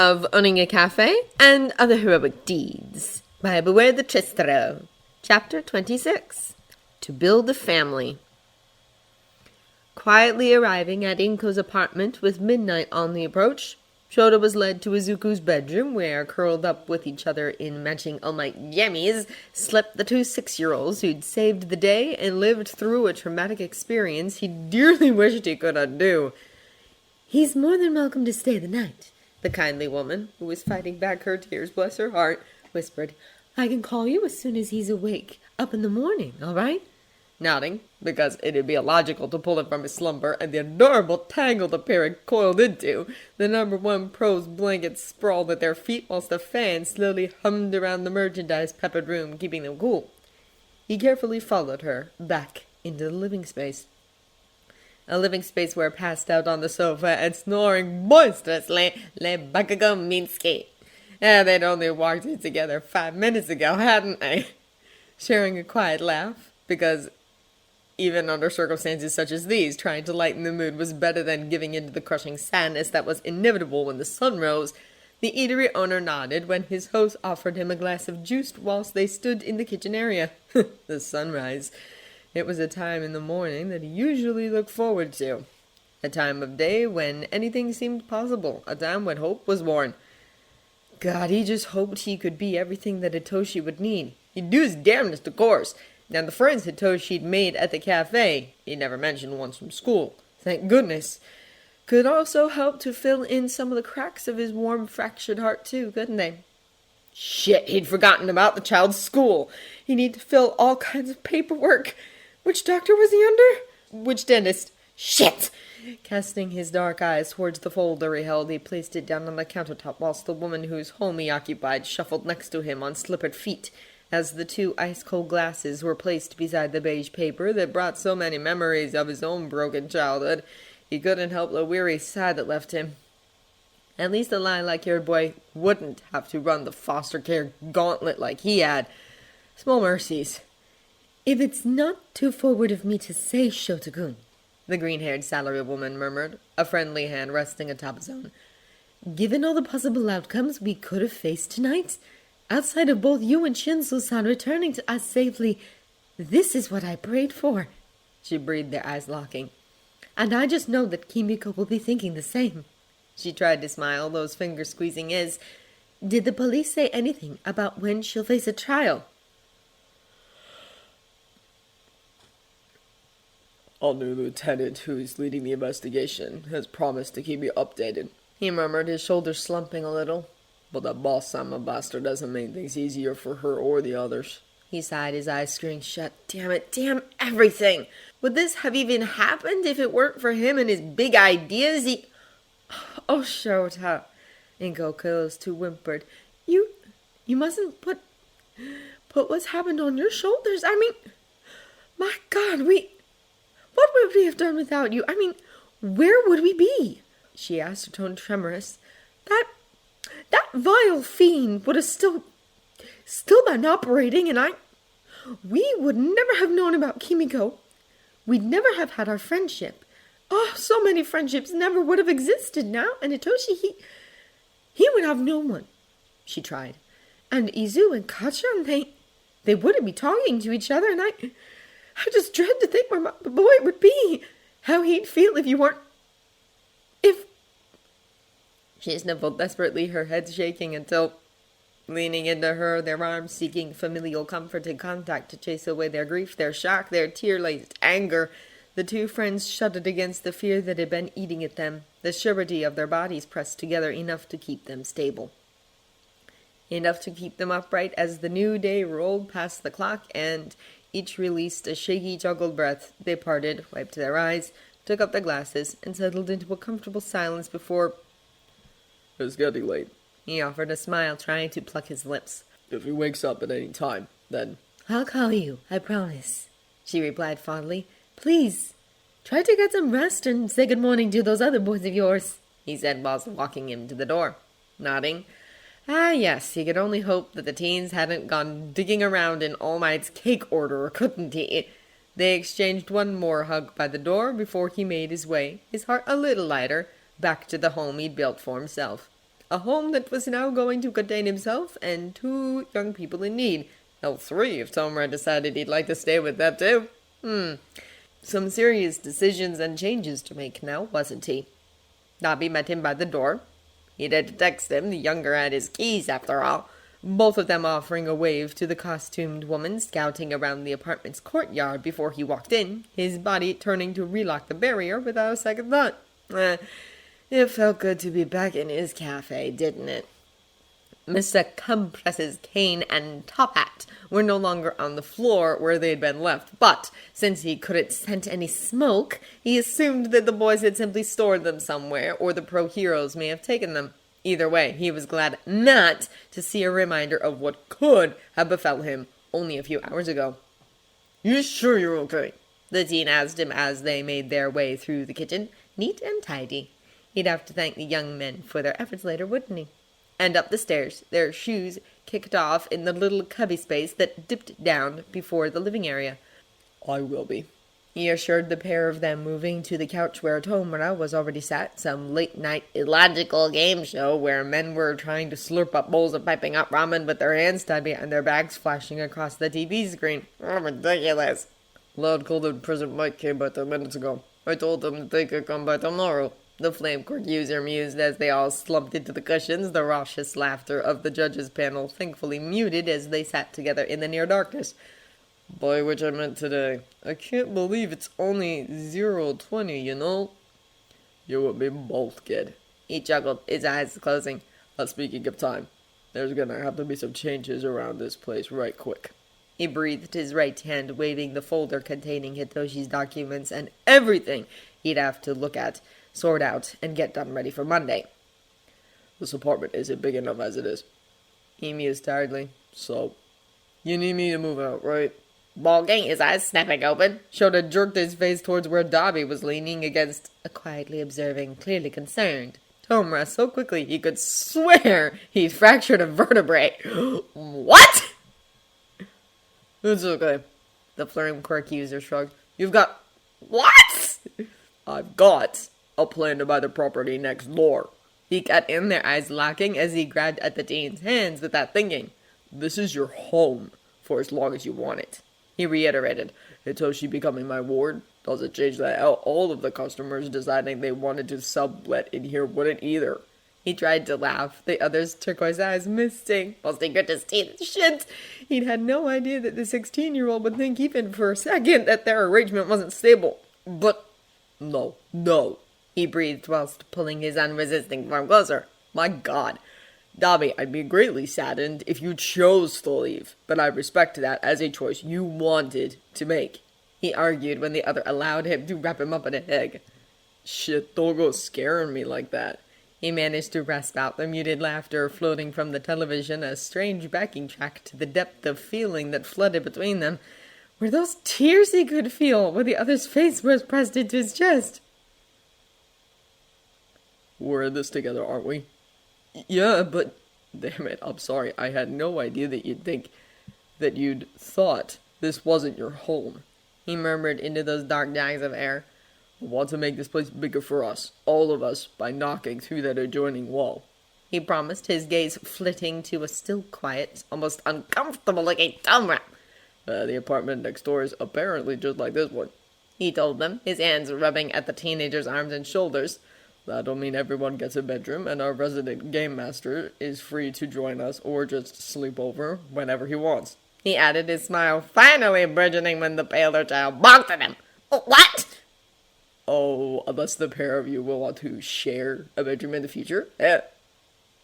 of owning a cafe and other heroic deeds by Beware the Tristero. Chapter 26. To Build a Family. Quietly arriving at Inko's apartment with midnight on the approach, Shouta was led to Izuku's bedroom, where, curled up with each other in matching all-night jammies, slept the two 6-year-olds who'd saved the day and lived through a traumatic experience he dearly wished he could undo. "He's more than welcome to stay the night," the kindly woman, who was fighting back her tears, bless her heart, whispered. "I can call you as soon as he's awake, up in the morning, all right?" Nodding, because it'd be illogical to pull him from his slumber, and the adorable tangle the pair had coiled into, the number one pro's blanket sprawled at their feet whilst the fan slowly hummed around the merchandise-peppered room, keeping them cool. He carefully followed her back into the living space. A living space where, passed out on the sofa and snoring boisterously, lay Bakugo Minsky. They'd only walked in together 5 minutes ago, hadn't they? Sharing a quiet laugh, because even under circumstances such as these, trying to lighten the mood was better than giving in to the crushing sadness that was inevitable when the sun rose. The eatery owner nodded when his host offered him a glass of juice whilst they stood in the kitchen area. The sunrise. It was a time in the morning that he usually looked forward to. A time of day when anything seemed possible. A time when hope was born. God, he just hoped he could be everything that Hitoshi would need. He'd do his damnedest, of course. Now, the friends Hitoshi'd made at the cafe, he never mentioned once from school, thank goodness, could also help to fill in some of the cracks of his warm, fractured heart, too, couldn't they? Shit, he'd forgotten about the child's school. He'd need to fill all kinds of paperwork. Which doctor was he under? Which dentist? Shit! Casting his dark eyes towards the folder he held, he placed it down on the countertop whilst the woman whose home he occupied shuffled next to him on slippered feet, as the two ice-cold glasses were placed beside the beige paper that brought so many memories of his own broken childhood. He couldn't help the weary sigh that left him. At least the lilac-haired boy wouldn't have to run the foster care gauntlet like he had. Small mercies. "If it's not too forward of me to say, Shouta-kun," the green-haired salary woman murmured, a friendly hand resting atop his own, "given all the possible outcomes we could have faced tonight, outside of both you and Shinzo-san returning to us safely, this is what I prayed for," she breathed, their eyes locking. "And I just know that Kimiko will be thinking the same." She tried to smile, those fingers squeezing his. "Did the police say anything about when she'll face a trial?" "Our new lieutenant, who is leading the investigation, has promised to keep me updated," he murmured, his shoulders slumping a little. "But that Balsama bastard doesn't make things easier for her or the others." He sighed, his eyes screwing shut. Damn it, damn everything! Would this have even happened if it weren't for him and his big ideas? Oh, Shouta, Inko close to whimpered. You mustn't put what's happened on your shoulders. I mean, my God, what would we have done without you? I mean, where would we be? She asked, her tone tremorous. That vile fiend would have still been operating, and we would never have known about Kimiko. We'd never have had our friendship. Oh, so many friendships never would have existed now, and Hitoshi, he would have no one. She tried. And Izu and Kachan, they wouldn't be talking to each other, and I just dread to think where my boy would be. How he'd feel if you weren't... She sniffled desperately, her head shaking until, leaning into her, their arms seeking familial comfort and contact to chase away their grief, their shock, their tear-laced anger, the two friends shuddered against the fear that had been eating at them, the surety of their bodies pressed together enough to keep them stable. Enough to keep them upright as the new day rolled past the clock, and each released a shaky, juggled breath. They parted, wiped their eyes, took up their glasses, and settled into a comfortable silence before... "It's getting late," he offered, a smile trying to pluck his lips. "If he wakes up at any time, then..." "I'll call you, I promise," she replied fondly. "Please, try to get some rest and say good morning to those other boys of yours," he said whilst walking him to the door. Nodding. Ah, yes, he could only hope that the teens hadn't gone digging around in All Might's cake order, couldn't he? They exchanged one more hug by the door before he made his way, his heart a little lighter, back to the home he'd built for himself. A home that was now going to contain himself and 2 young people in need. Hell, 3 if Tomra decided he'd like to stay with them too. Some serious decisions and changes to make now, wasn't he? Dobby met him by the door. He'd had to text him, the younger had his keys after all, both of them offering a wave to the costumed woman scouting around the apartment's courtyard before he walked in, his body turning to relock the barrier without a second thought. It felt good to be back in his cafe, didn't it? Mr. Compress's cane and top hat were no longer on the floor where they'd been left, but since he couldn't scent any smoke, he assumed that the boys had simply stored them somewhere, or the pro-heroes may have taken them. Either way, he was glad not to see a reminder of what could have befell him only a few hours ago. "You sure you're okay?" the teen asked him as they made their way through the kitchen, neat and tidy. He'd have to thank the young men for their efforts later, wouldn't he? And up the stairs, their shoes kicked off in the little cubby space that dipped down before the living area. "I will be," he assured the pair of them, moving to the couch where Tomura was already sat, some late-night illogical game show where men were trying to slurp up bowls of piping hot ramen with their hands tied behind their backs flashing across the TV screen. Ridiculous. "Lad called in President Mike came by 10 minutes ago. I told them that they could come by tomorrow," the flame quirk user mused as they all slumped into the cushions, the raucous laughter of the judges' panel thankfully muted as they sat together in the near darkness. "By which I meant today. I can't believe it's only 0:20, you know." "You and me both, kid," he chuckled, his eyes closing. Speaking of time, there's gonna have to be some changes around this place right quick." He breathed, his right hand waving the folder containing Hitoshi's documents and everything he'd have to look at, sort out, and get done ready for Monday. "This apartment isn't big enough as it is," he mused tiredly. "So, you need me to move out, right?" Bulging, his eyes snapping open, Shouta jerked his face towards where Dobby was leaning against a quietly observing, clearly concerned Tomura so quickly he could swear he'd fractured a vertebrae. What? "It's okay," the flame quirk user shrugged. "You've got... What?" "I've got a plan to buy the property next door." He cut in, their eyes locking as he grabbed at the teen's hands without thinking. "This is your home for as long as you want it," he reiterated. "Hitoshi becoming my ward doesn't change that out. All of the customers deciding they wanted to sublet in here wouldn't either." He tried to laugh, the other's turquoise eyes misting, whilst he grit his teeth. Shit! He'd had no idea that the 16-year-old would think even for a second that their arrangement wasn't stable. "But, no, he breathed whilst pulling his unresisting form closer. My God. Dobby, I'd be greatly saddened if you chose to leave, but I respect that as a choice you wanted to make," he argued when the other allowed him to wrap him up in a hug. "Shit, don't go scaring me like that." He managed to rasp out, the muted laughter floating from the television, a strange backing track to the depth of feeling that flooded between them. Were those tears he could feel where the other's face was pressed into his chest? "We're in this together, aren't we?" "Yeah, but..." "Damn it, I'm sorry. I had no idea that you'd thought this wasn't your home," he murmured into those dark jags of air. "I want to make this place bigger for us, all of us, by knocking through that adjoining wall," he promised, his gaze flitting to a still quiet, almost uncomfortable-looking Tomura. The apartment next door is apparently just like this one," he told them, his hands rubbing at the teenager's arms and shoulders. "That'll mean everyone gets a bedroom, and our resident game master is free to join us or just sleep over whenever he wants," he added, his smile finally burgeoning when the paler child bonked at him. "What?" "Oh, unless the pair of you will want to share a bedroom in the future?"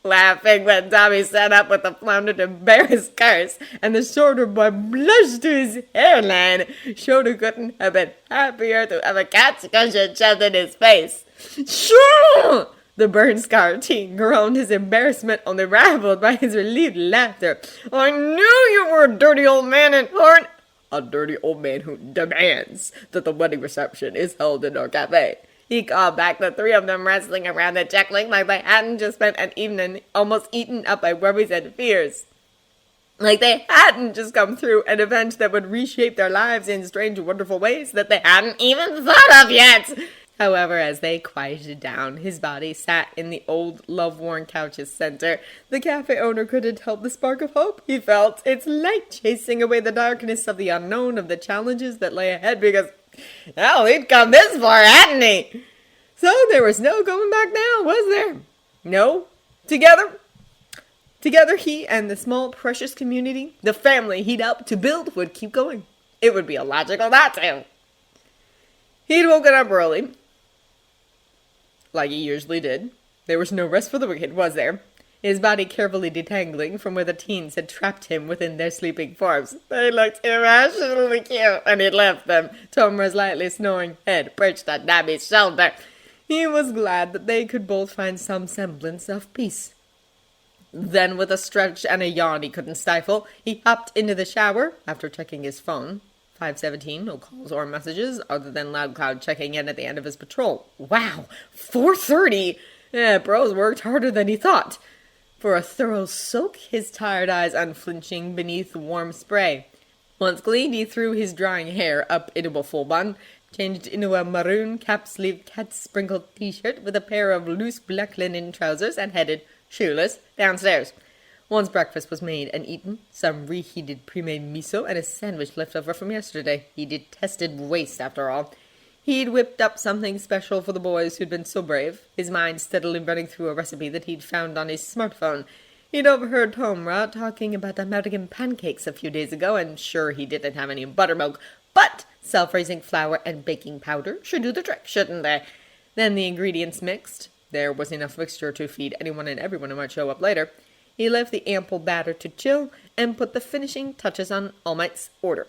Laughing when Tommy sat up with a floundered embarrassed curse, and the shorter boy blushed to his hairline. Shouta couldn't have been happier to have a cat's cushion shoved in his face. "Sure!" The burn scar teen groaned, his embarrassment only rivaled by his relieved laughter. "I knew you were a dirty old man and horn—" "A dirty old man who demands that the wedding reception is held in our cafe," he called back, the three of them wrestling around and chuckling like they hadn't just spent an evening almost eaten up by worries and fears. Like they hadn't just come through an event that would reshape their lives in strange, wonderful ways that they hadn't even thought of yet. However, as they quieted down, his body sat in the old, love-worn couch's center. The cafe owner couldn't help the spark of hope he felt, its light chasing away the darkness of the unknown, of the challenges that lay ahead, because, hell, he'd come this far, hadn't he? So there was no going back now, was there? No. Together, he and the small, precious community, the family he'd helped to build, would keep going. It would be illogical not to. He'd woken up early, like he usually did. There was no rest for the wicked, was there? His body carefully detangling from where the teens had trapped him within their sleeping forms. They looked irrationally cute, and he'd left them, Tomra's lightly snoring head perched on Nami's shoulder. He was glad that they could both find some semblance of peace. Then, with a stretch and a yawn he couldn't stifle, he hopped into the shower after checking his phone. 5:17, no calls or messages, other than Loudcloud checking in at the end of his patrol. Wow, 4:30! Bros worked harder than he thought. For a thorough soak, his tired eyes unflinching beneath the warm spray. Once cleaned, he threw his drying hair up into a full bun, changed into a maroon cap-sleeve cat-sprinkled t-shirt with a pair of loose black linen trousers, and headed, shoeless, downstairs. Once breakfast was made and eaten, some reheated pre-made miso and a sandwich left over from yesterday. He detested waste, after all. He'd whipped up something special for the boys who'd been so brave, his mind steadily running through a recipe that he'd found on his smartphone. He'd overheard Tomra talking about American pancakes a few days ago, and sure he didn't have any buttermilk, but self-raising flour and baking powder should do the trick, shouldn't they? Then the ingredients mixed. There was enough mixture to feed anyone and everyone who might show up later. He left the ample batter to chill and put the finishing touches on All Might's order.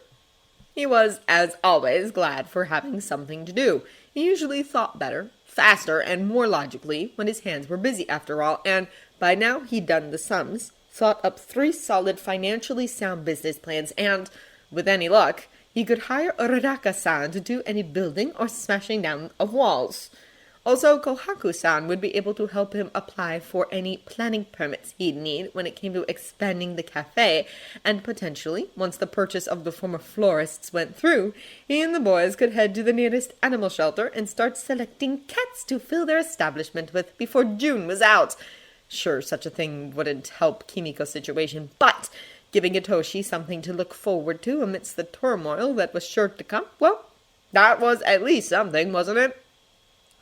He was, as always, glad for having something to do. He usually thought better, faster, and more logically when his hands were busy, after all, and by now he'd done the sums, thought up 3 solid, financially sound business plans, and, with any luck, he could hire Uraraka-san to do any building or smashing down of walls. Also, Kohaku-san would be able to help him apply for any planning permits he'd need when it came to expanding the cafe, and potentially, once the purchase of the former florists went through, he and the boys could head to the nearest animal shelter and start selecting cats to fill their establishment with before June was out. Sure, such a thing wouldn't help Kimiko's situation, but giving Itoshi something to look forward to amidst the turmoil that was sure to come, well, that was at least something, wasn't it?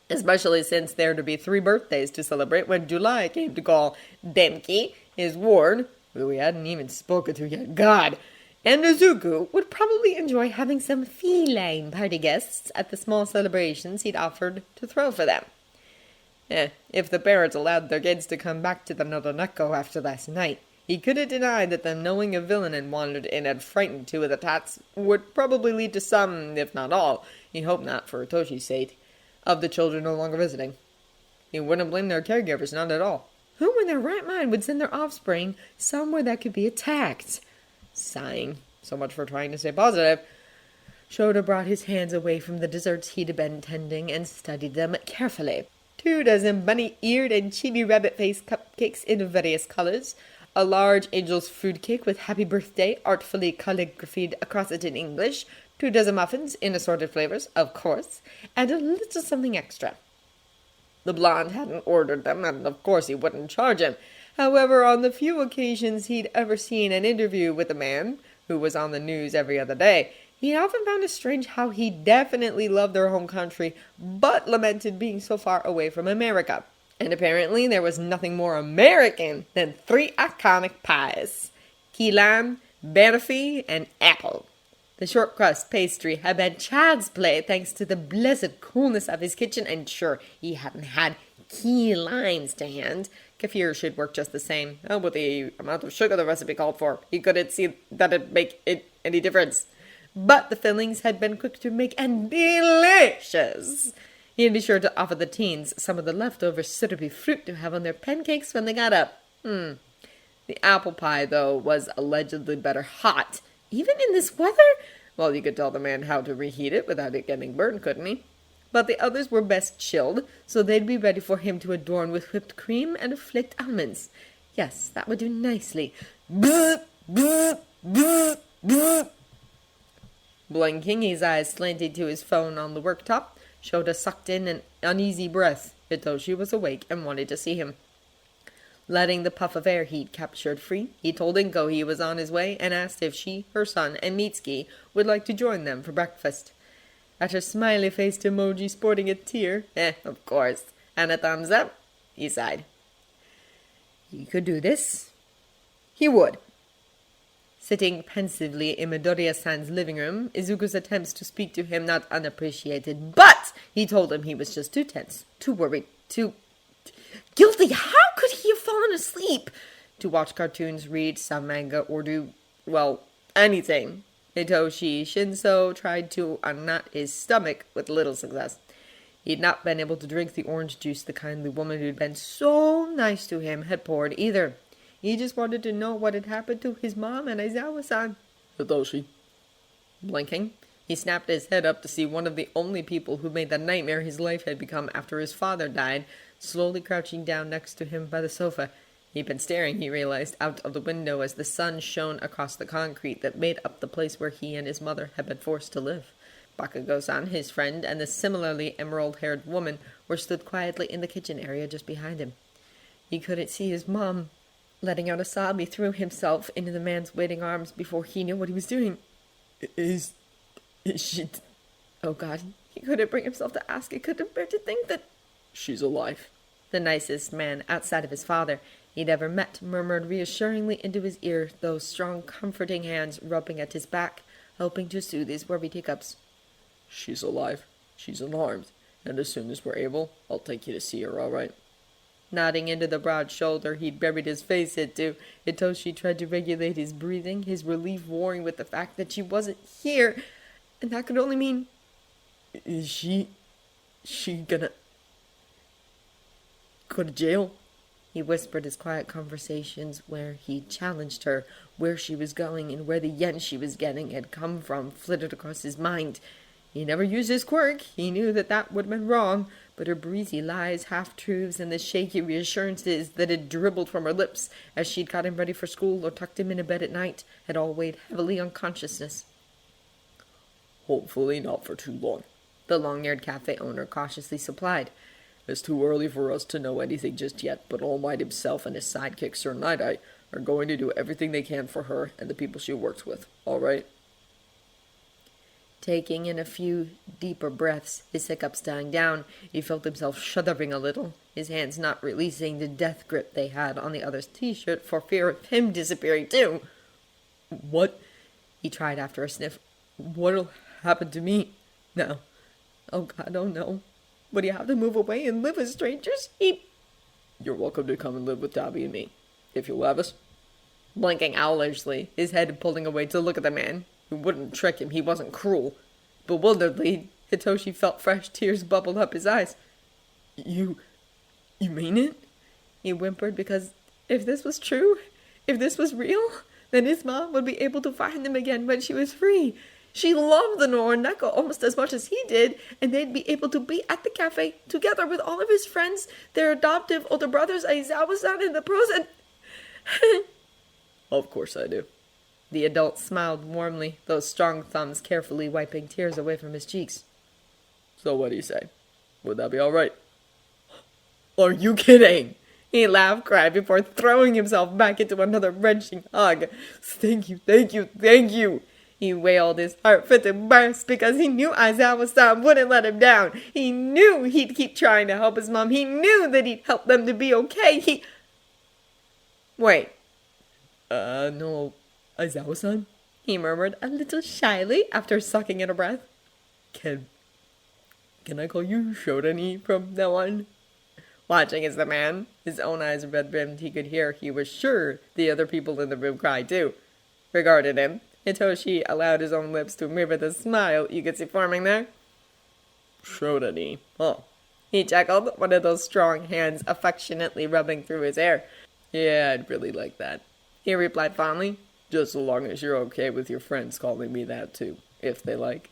Especially since there were to be 3 birthdays to celebrate when July came to call Denki, his ward, who we hadn't even spoken to yet, God, and Izuku would probably enjoy having some feline party guests at the small celebrations he'd offered to throw for them. If the parents allowed their kids to come back to the Noroneko after last night, he couldn't deny that them knowing a villain had wandered in and frightened 2 of the tots would probably lead to some, if not all, he hoped not for Itoshi's sake, of the children no longer visiting. He wouldn't blame their caregivers, not at all. Who in their right mind would send their offspring somewhere that could be attacked? Sighing. So much for trying to stay positive. Shouta brought his hands away from the desserts he'd been tending and studied them carefully. 2 dozen bunny-eared and chibi rabbit-faced cupcakes in various colors, a large angel's food cake with happy birthday artfully calligraphied across it in English, 2 dozen muffins in assorted flavors, of course, and a little something extra. The blonde hadn't ordered them, and of course he wouldn't charge him. However, on the few occasions he'd ever seen an interview with a man, who was on the news every other day, he often found it strange how he definitely loved their home country, but lamented being so far away from America. And apparently there was nothing more American than 3 iconic pies: key lime, banoffee, and apple. The short crust pastry had been child's play thanks to the blessed coolness of his kitchen, and sure, he hadn't had key limes to hand. Kefir should work just the same. Oh, with the amount of sugar the recipe called for, he couldn't see that it'd make any difference. But the fillings had been quick to make and delicious. He'd be sure to offer the teens some of the leftover syrupy fruit to have on their pancakes when they got up. The apple pie, though, was allegedly better hot. Even in this weather? Well, you could tell the man how to reheat it without it getting burned, couldn't he? But the others were best chilled, so they'd be ready for him to adorn with whipped cream and flaked almonds. Yes, that would do nicely. Bzz, bzz, bzz, bzz. Blinking, his eyes slanted to his phone on the worktop, Shouta sucked in an uneasy breath. Hitoshi was awake and wanted to see him. Letting the puff of air he'd captured free, he told Inko he was on his way and asked if she, her son, and Mitsuki would like to join them for breakfast. At her smiley-faced emoji sporting a tear, of course, and a thumbs up, he sighed. He could do this. He would. Sitting pensively in Midoriya-san's living room, Izuku's attempts to speak to him not unappreciated, but he told him he was just too tense, too worried, too guilty. How could he have fallen asleep? To watch cartoons, read some manga, or do, well, anything. Hitoshi Shinso tried to unknot his stomach with little success. He had not been able to drink the orange juice the kindly woman who had been so nice to him had poured either. He just wanted to know what had happened to his mom and Aizawa-san. Hitoshi. Blinking, he snapped his head up to see one of the only people who made the nightmare his life had become after his father died, slowly crouching down next to him by the sofa. He'd been staring, he realized, out of the window as the sun shone across the concrete that made up the place where he and his mother had been forced to live. Bakugo-san, his friend, and the similarly emerald-haired woman were stood quietly in the kitchen area just behind him. He couldn't see his mom. Letting out a sob, he threw himself into the man's waiting arms before he knew what he was doing. Is she... Oh God, he couldn't bring himself to ask. He couldn't bear to think that... She's alive. The nicest man outside of his father he'd ever met murmured reassuringly into his ear, those strong, comforting hands rubbing at his back, helping to soothe his worried hiccups. She's alive. She's unharmed. And as soon as we're able, I'll take you to see her, all right? Nodding into the broad shoulder he'd buried his face into, Hitoshi tried to regulate his breathing, his relief warring with the fact that she wasn't here, and that could only mean... Is she gonna go to jail? He whispered his quiet conversations where he challenged her, where she was going, and where the yen she was getting had come from flitted across his mind. He never used his quirk. He knew that would have been wrong, but her breezy lies, half-truths, and the shaky reassurances that had dribbled from her lips as she'd got him ready for school or tucked him into bed at night had all weighed heavily on consciousness. Hopefully not for too long, the long-eared cafe owner cautiously supplied. It's too early for us to know anything just yet, but All Might himself and his sidekick, Sir Night-Eye, are going to do everything they can for her and the people she works with, all right? Taking in a few deeper breaths, his hiccups dying down, he felt himself shuddering a little, his hands not releasing the death grip they had on the other's t-shirt for fear of him disappearing too. What? He tried after a sniff. What'll happen to me now? Oh God, oh no. Would he have to move away and live with strangers? You're welcome to come and live with Dabi and me, if you'll have us. Blinking owlishly, his head pulling away to look at the man, who wouldn't trick him. He wasn't cruel. Bewilderedly, Hitoshi felt fresh tears bubble up his eyes. You mean it? He whimpered, because if this was true, if this was real, then his mom would be able to find him again when she was free. She loved the Norineko almost as much as he did, and they'd be able to be at the cafe together with all of his friends, their adoptive older brothers, Aizawa-san and the pros, and... Of course I do. The adult smiled warmly, those strong thumbs carefully wiping tears away from his cheeks. So what do you say? Would that be all right? Are you kidding? He laughed, cried before throwing himself back into another wrenching hug. Thank you, thank you, thank you. He wailed, his heart fit to burst, because he knew Aizawa-san wouldn't let him down. He knew he'd keep trying to help his mom. He knew that he'd help them to be okay. Wait. No, Aizawa-san? He murmured a little shyly after sucking in a breath. Can I call you Shouta from now on? Watching as the man, his own eyes red-rimmed, he could hear he was sure the other people in the room cried too. Regarded him, Hitoshi allowed his own lips to mirror the smile you could see forming there. Shouta, huh? He chuckled, one of those strong hands affectionately rubbing through his hair. Yeah, I'd really like that. He replied fondly. Just so long as you're okay with your friends calling me that too, if they like.